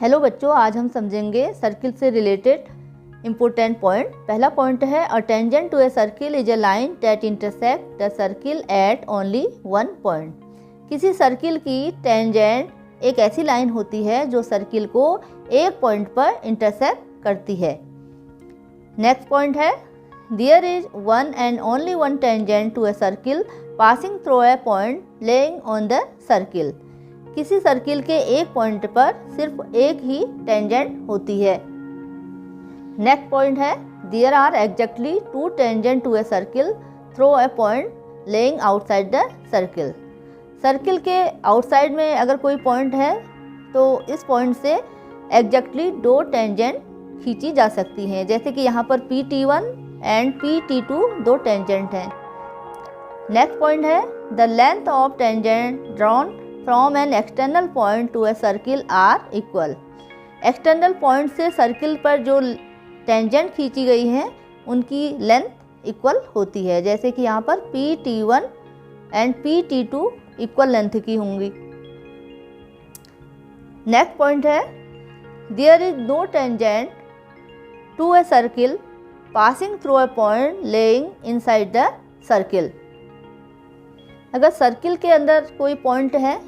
Hello बच्चों, आज हम समझेंगे सर्किल से रिलेटेड इम्पोर्टेंट पॉइंट। पहला पॉइंट है a tangent to a circle is a line that intersect the circle at only one point. किसी सर्किल की टेंजेंट एक ऐसी लाइन होती है जो सर्किल को एक पॉइंट पर इंटरसेक्ट करती है। नेक्स्ट पॉइंट है there is one and only one tangent to a circle passing through a point laying on the circle. किसी सर्किल के एक पॉइंट पर सिर्फ एक ही टेंजेंट होती है। नेक्स्ट पॉइंट है there are exactly two tangent to a circle through a point laying outside the circle. Circle के आउटसाइड में अगर कोई पॉइंट है तो इस पॉइंट से एग्जैक्टली दो टेंजेंट खींची जा सकती हैं, जैसे कि यहाँ पर PT1 एंड PT2 दो टेंजेंट हैं। नेक्स्ट पॉइंट है the length of tangent drawn from an external point to a circle are equal. External point से सर्किल पर जो टेंजेंट खींची गई हैं उनकी लेंथ इक्वल होती है, जैसे कि यहाँ पर PT1 and PT2 equal length की होंगी। नेक्स्ट पॉइंट है there is no tangent to a circle passing through a point laying inside the circle. अगर सर्किल के अंदर कोई पॉइंट है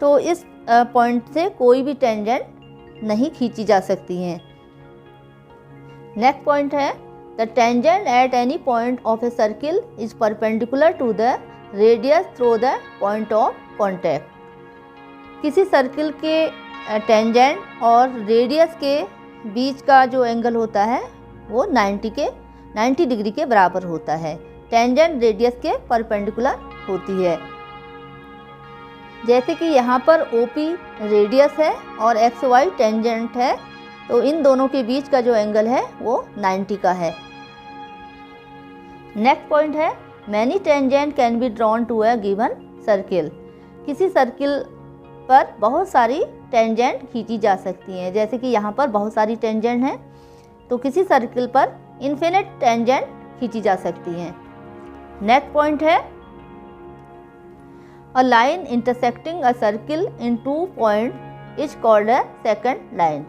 तो इस पॉइंट से कोई भी टेंजेंट नहीं खींची जा सकती हैं। नेक्स्ट पॉइंट है the tangent at any point of a circle is perpendicular to the radius through the point of contact. किसी सर्किल के टेंजेंट और रेडियस के बीच का जो एंगल होता है वो 90 डिग्री के बराबर होता है। टेंजेंट रेडियस के परपेंडिकुलर होती है, जैसे कि यहाँ पर OP रेडियस है और XY टेंजेंट है, तो इन दोनों के बीच का जो एंगल है वो 90 का है। नेक्स्ट पॉइंट है many tangent can be drawn to a given circle. किसी सर्किल पर बहुत सारी टेंजेंट खींची जा सकती हैं, जैसे कि यहाँ पर बहुत सारी टेंजेंट हैं, तो किसी सर्किल पर इन्फिनिट टेंजेंट खींची जा सकती हैं। नेक्स्ट पॉइंट है a line intersecting a circle in two point is called a second line.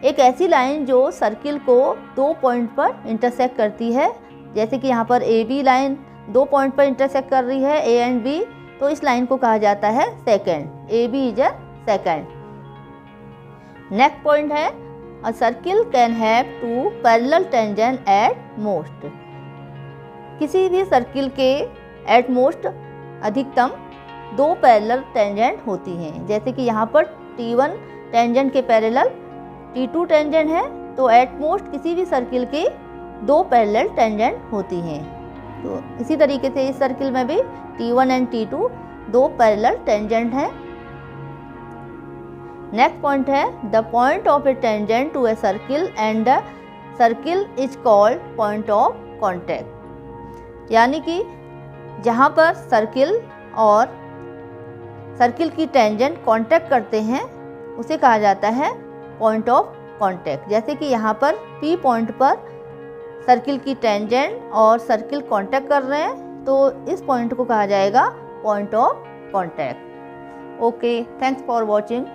एक ऐसी लाइन जो सर्किल को दो पॉइंट पर इंटरसेक्ट करती है, जैसे कि यहाँ पर AB लाइन दो पॉइंट पर इंटरसेक्ट कर रही है A एंड B, तो इस लाइन को कहा जाता है second. AB is a second. Next point है a circle can have two parallel tangent at most. किसी भी सर्किल के एट मोस्ट अधिकतम दो पैरेलल टेंजेंट होती हैं, जैसे कि यहाँ पर T1 टेंजेंट के पैरेलल T2 टेंजेंट है, तो एट मोस्ट किसी भी सर्किल की दो पैरेलल टेंजेंट होती हैं। तो इसी तरीके से इस सर्किल में भी T1 एंड T2 दो पैरेलल टेंजेंट हैं। नेक्स्ट पॉइंट है the point of a tangent to a circle and the circle is called point of contact. यानी कि जहाँ पर सर्किल और सर्किल की टेंजेंट कांटेक्ट करते हैं उसे कहा जाता है पॉइंट ऑफ कांटेक्ट। जैसे कि यहाँ पर P पॉइंट पर सर्किल की टेंजेंट और सर्किल कांटेक्ट कर रहे हैं, तो इस पॉइंट को कहा जाएगा point of contact. Okay, thanks for watching.